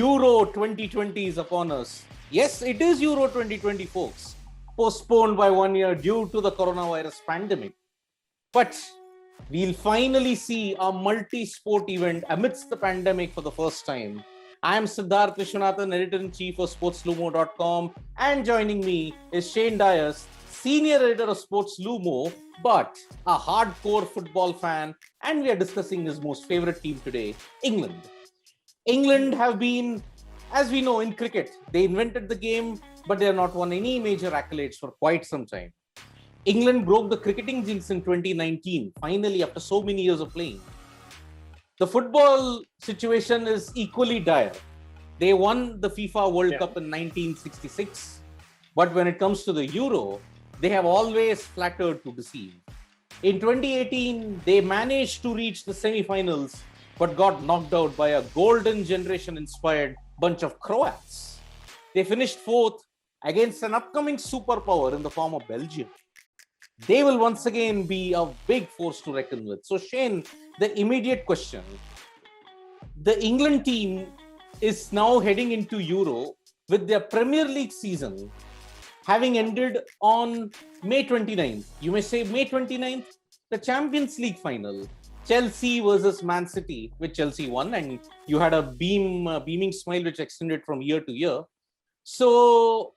Euro 2020 is upon us. Yes, it is Euro 2020, folks. Postponed by 1 year due to the coronavirus pandemic. But we'll finally see a multi-sport event amidst the pandemic for the first time. I am Siddharth Vishwanathan, editor-in-chief of sportslumo.com, and joining me is Shane Dyers, senior editor of Sports Lumo, but a hardcore football fan, and we are discussing his most favorite team today, England. England have been, as we know in cricket, they invented the game, but they have not won any major accolades for quite some time. England broke the cricketing jinx in 2019, finally, after so many years of playing. The football situation is equally dire. They won the FIFA World Cup in 1966, but when it comes to the Euro, they have always flattered to deceive. In 2018, they managed to reach the semi-finals, but got knocked out by a golden generation-inspired bunch of Croats. They finished fourth against an upcoming superpower in the form of Belgium. They will once again be a big force to reckon with. So Shane, the immediate question, the England team is now heading into Euro with their Premier League season having ended on May 29th. You may say May 29th, the Champions League final, Chelsea versus Man City, which Chelsea won, and you had a beaming smile which extended from year to year. So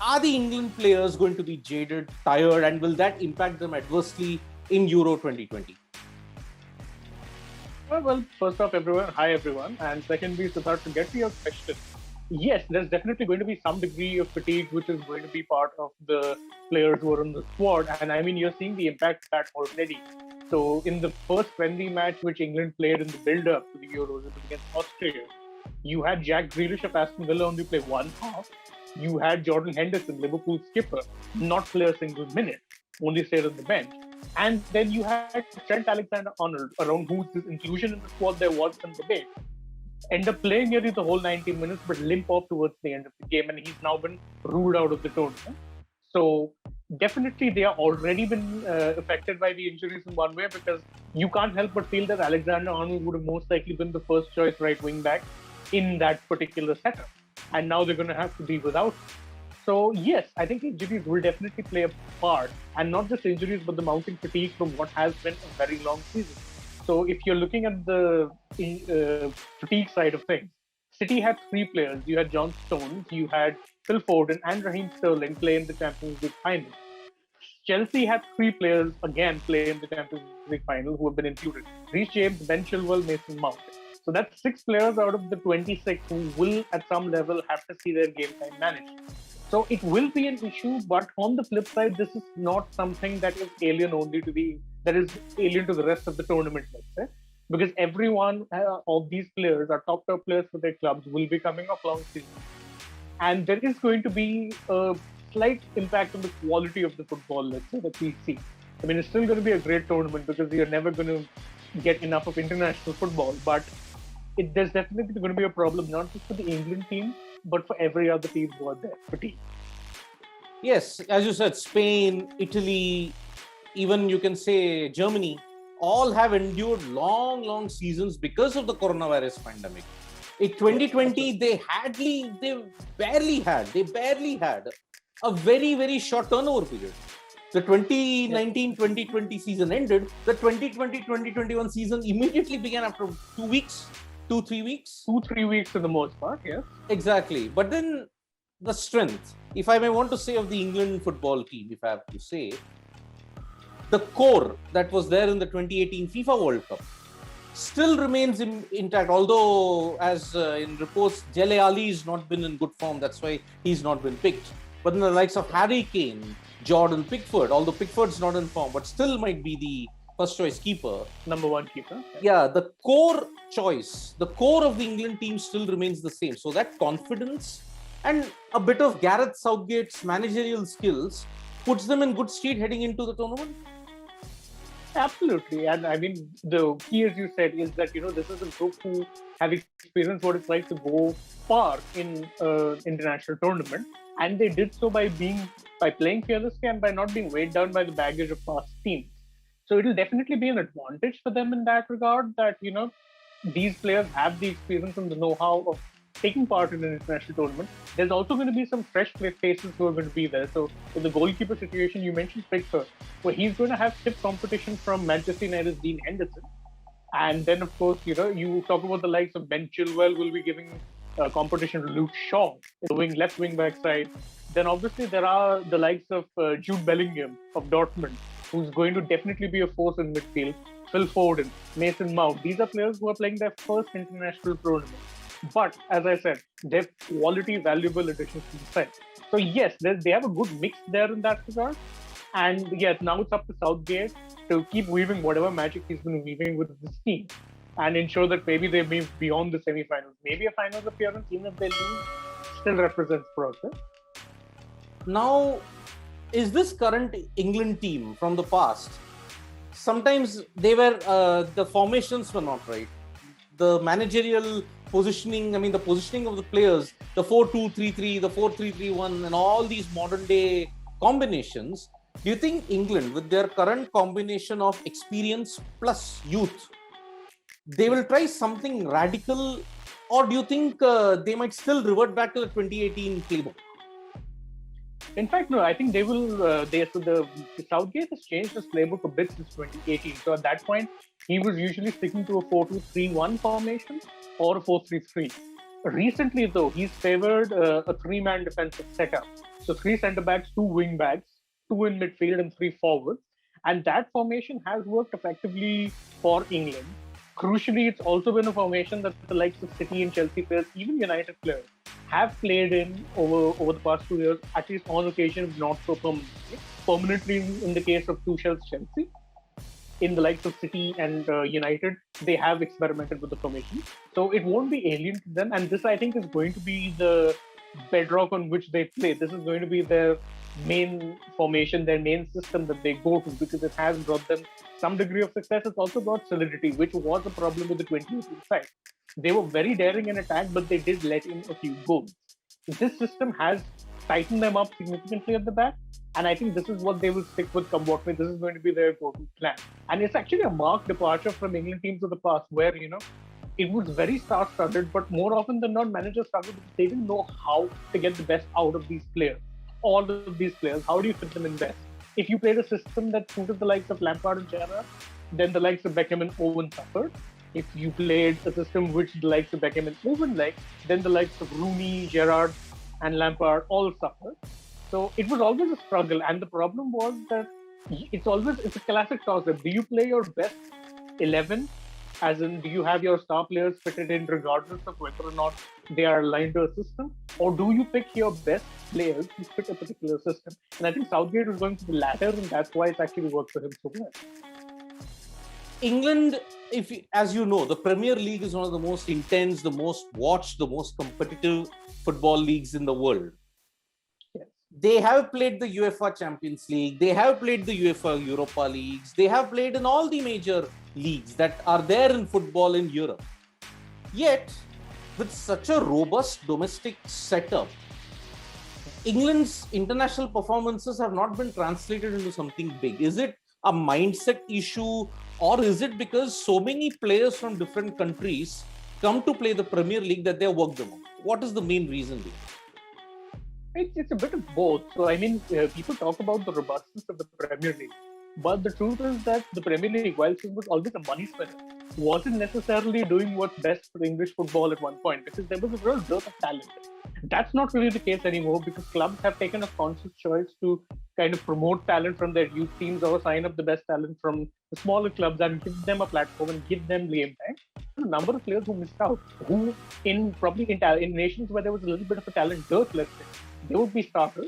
are the England players going to be jaded, tired, and will that impact them adversely in Euro 2020? Well, first off, hi everyone. And secondly, Siddharth, to get to your question, yes, there's definitely going to be some degree of fatigue, which is going to be part of the players who are on the squad. And I mean, you're seeing the impact of that already. So in the first friendly match which England played in the build-up to the Euros, it was against Austria, you had Jack Grealish of Aston Villa only play one half. You had Jordan Henderson, Liverpool skipper, not play a single minute, only stayed on the bench. And then you had Trent Alexander-Arnold, around whose inclusion in the squad there was some debate, end up playing nearly the whole 90 minutes, but limp off towards the end of the game, and he's now been ruled out of the tournament. So definitely they are already been affected by the injuries in one way, because you can't help but feel that Alexander-Arnold would have most likely been the first choice right wing back in that particular setup. And now they're going to have to be without. So yes, I think injuries will definitely play a part, and not just injuries, but the mounting fatigue from what has been a very long season. So if you're looking at the fatigue side of things, City had three players. You had John Stones, you had Phil Foden, and Raheem Sterling play in the Champions League final. Chelsea had three players again play in the Champions League final who have been included: Reece James, Ben Chilwell, Mason Mount. So that's 6 players out of the 26 who will at some level have to see their game time managed. So it will be an issue, but on the flip side, this is not something that is alien to the rest of the tournament, let's say, because everyone of these players are top players for their clubs, will be coming off long seasons. And there is going to be a slight impact on the quality of the football, let's say, that we see. I mean, it's still going to be a great tournament because you're never going to get enough of international football, but there's definitely going to be a problem, not just for the England team, but for every other team who are there for team. Yes, as you said, Spain, Italy, even you can say Germany, all have endured long seasons because of the coronavirus pandemic. In 2020, they barely had a very short turnover period. The 2019-2020 season ended. The 2020-2021 season immediately began after 2 weeks. 2-3 weeks? 2-3 weeks for the most part, yes. Exactly. But then the strength, if I may want to say, of the England football team, if I have to say, the core that was there in the 2018 FIFA World Cup still remains intact. Although, as in reports, Dele Alli's not been in good form. That's why he's not been picked. But in the likes of Harry Kane, Jordan Pickford, although Pickford's not in form, but still might be the first choice keeper. Number one keeper. Yeah, the core choice, the core of the England team still remains the same. So that confidence and a bit of Gareth Southgate's managerial skills puts them in good stead heading into the tournament. Absolutely. And I mean, the key, as you said, is that, this is a group who have experienced what it's like to go far in international tournament. And they did so by playing fearlessly and by not being weighed down by the baggage of past teams. So it'll definitely be an advantage for them in that regard, that, these players have the experience and the know-how of taking part in an international tournament. There's also going to be some fresh faces who are going to be there. So in the goalkeeper situation, you mentioned Pickford, where he's going to have stiff competition from Manchester United's Dean Henderson. And then, of course, you talk about the likes of Ben Chilwell will be giving competition to Luke Shaw in the left wing back side. Then obviously there are the likes of Jude Bellingham of Dortmund, who's going to definitely be a force in midfield. Phil Foden, Mason Mount. These are players who are playing their first international tournament. But as I said, they're quality, valuable additions to the side. So yes, they have a good mix there in that regard. And yes, now it's up to Southgate to keep weaving whatever magic he's been weaving with this team and ensure that maybe they move beyond the semi-finals. Maybe a finals appearance, even if they lose, still represents progress. Now, is this current England team from the past? Sometimes they were the formations were not right. The managerial positioning, the positioning of the players, the 4-2-3-3, the 4-3-3-1, and all these modern day combinations. Do you think England, with their current combination of experience plus youth, they will try something radical, or do you think they might still revert back to the 2018 playbook? In fact, no, I think they will. The Southgate has changed his playbook a bit since 2018. So at that point, he was usually sticking to a 4-2-3-1 formation or a 4-3-3. Recently, though, he's favored a three-man defensive setup. So 3 centre backs, 2 wing backs, 2 in midfield, and 3 forwards. And that formation has worked effectively for England. Crucially, it's also been a formation that the likes of City and Chelsea players, even United players, have played in over the past 2 years, at least on occasion, not so permanently. Permanently, in the case of Tuchel's Chelsea, in the likes of City and United, they have experimented with the formation. So it won't be alien to them. And this, I think, is going to be the bedrock on which they play. This is going to be their main formation, their main system that they go to, because it has brought them some degree of success. It's also brought solidity, which was a problem with the 2018 side. They were very daring in attack, but they did let in a few goals. This system has tightened them up significantly at the back, and I think this is what they will stick with come what may. This is going to be their go-to plan. And it's actually a marked departure from England teams of the past, where, it was very star-studded, but more often than not, managers struggled because they didn't know how to get the best out of these players. All of these players, how do you fit them in best? If you played a system that suited the likes of Lampard and Gerrard, then the likes of Beckham and Owen suffered. If you played a system which the likes of Beckham and Owen liked, then the likes of Rooney, Gerrard, and Lampard all suffered. So it was always a struggle, and the problem was that it's a classic toss-up. Do you play your best 11? As in, do you have your star players fitted in regardless of whether or not they are aligned to a system? Or do you pick your best players who fit a particular system? And I think Southgate is going to the latter, and that's why it's actually worked for him so well. England, as you know, the Premier League is one of the most intense, the most watched, the most competitive football leagues in the world. Yes. They have played the UEFA Champions League, they have played the UEFA Europa Leagues, they have played in all the major leagues that are there in football in Europe. Yet, with such a robust domestic setup, England's international performances have not been translated into something big. Is it a mindset issue, or is it because so many players from different countries come to play the Premier League that they have worked on? What is the main reason behind? It's a bit of both. So, people talk about the robustness of the Premier League. But the truth is that the Premier League, whilst it was always a money spinner, wasn't necessarily doing what's best for English football at one point, because there was a real dearth of talent. That's not really the case anymore, because clubs have taken a conscious choice to kind of promote talent from their youth teams or sign up the best talent from the smaller clubs and give them a platform and give them game time. A number of players who missed out, who in nations where there was a little bit of a talent dearth, let's say, they would be starters.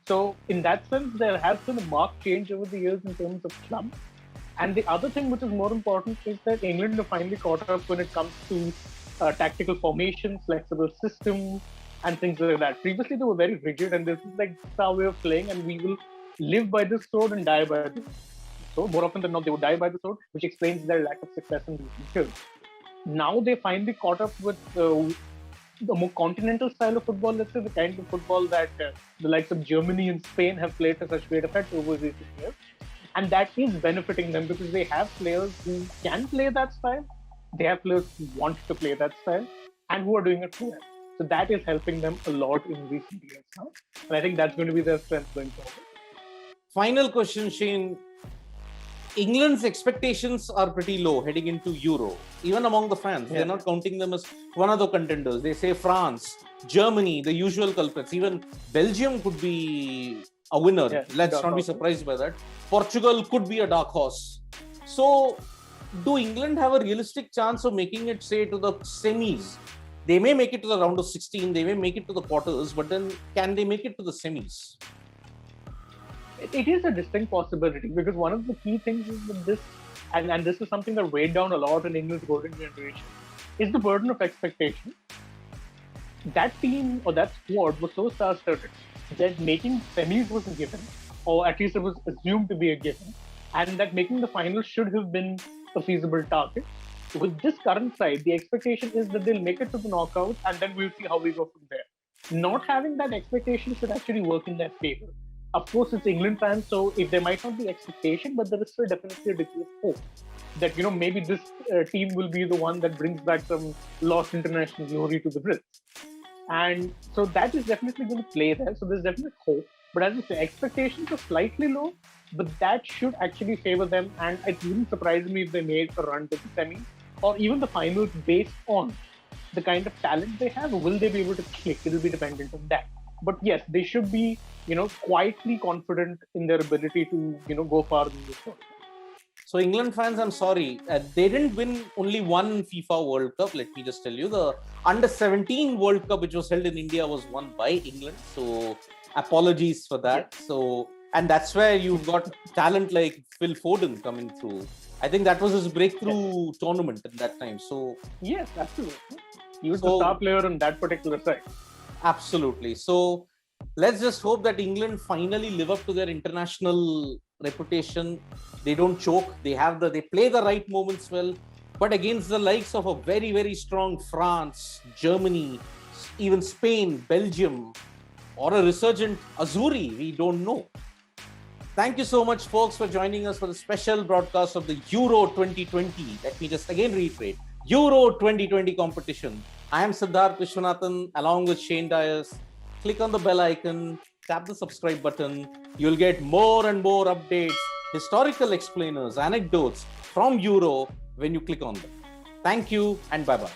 So in that sense, there has been a marked change over the years in terms of clubs. And the other thing which is more important is that England have finally caught up when it comes to tactical formations, flexible systems, and things like that. Previously, they were very rigid, and this is like our way of playing, and we will live by this sword and die by this sword. More often than not, they would die by the sword, which explains their lack of success in recent years. Now they finally caught up with the more continental style of football, let's say, the kind of football that the likes of Germany and Spain have played to such great effect over recent years. And that is benefiting them because they have players who can play that style, They have players who want to play that style and who are doing it well. So that is helping them a lot in recent years now. And I think that's going to be their strength going forward. Final question, Shane. England's expectations are pretty low heading into Euro, even among the fans. They're not counting them as one of the contenders. They say France, Germany, the usual culprits. Even Belgium could be a winner. Let's not be surprised by that. Portugal could be a dark horse. So, do England have a realistic chance of making it, say, to the semis? They may make it to the round of 16, they may make it to the quarters, but then can they make it to the semis? It is a distinct possibility, because one of the key things is with this, and this is something that weighed down a lot in England's golden generation, is the burden of expectation. That team or that squad was so star-studded that making semis was a given, or at least it was assumed to be a given, and that making the final should have been a feasible target. With this current side, the expectation is that they'll make it to the knockouts, and then we'll see how we go from there. Not having that expectation should actually work in their favor. Of course, it's England fans, so if there might not be expectation, but there is still definitely a degree of hope that, maybe this team will be the one that brings back some lost international glory to the Brits. And so that is definitely going to play there. So there's definite hope. But as I say, expectations are slightly low, but that should actually favor them. And it wouldn't surprise me if they made a run to the semis or even the finals based on the kind of talent they have. Will they be able to click? It will be dependent on that. But yes, they should be, quietly confident in their ability to, go far in this tournament. So England fans, I'm sorry, they didn't win only one FIFA World Cup. Let me just tell you, the under-17 World Cup, which was held in India, was won by England. So apologies for that. Yes. So, and that's where you've got talent like Phil Foden coming through. I think that was his breakthrough tournament at that time. So yes, absolutely. He was the star player on that particular side. Absolutely. So let's just hope that England finally live up to their international reputation. They don't choke. They play the right moments well. But against the likes of a very, very strong France, Germany, even Spain, Belgium, or a resurgent Azzurri, we don't know. Thank you so much, folks, for joining us for the special broadcast of the Euro 2020. Let me just again reiterate, Euro 2020 competition. I am Siddharth Vishwanathan along with Shane Dyers. Click on the bell icon, tap the subscribe button. You'll get more and more updates, historical explainers, anecdotes from Euro when you click on them. Thank you and bye-bye.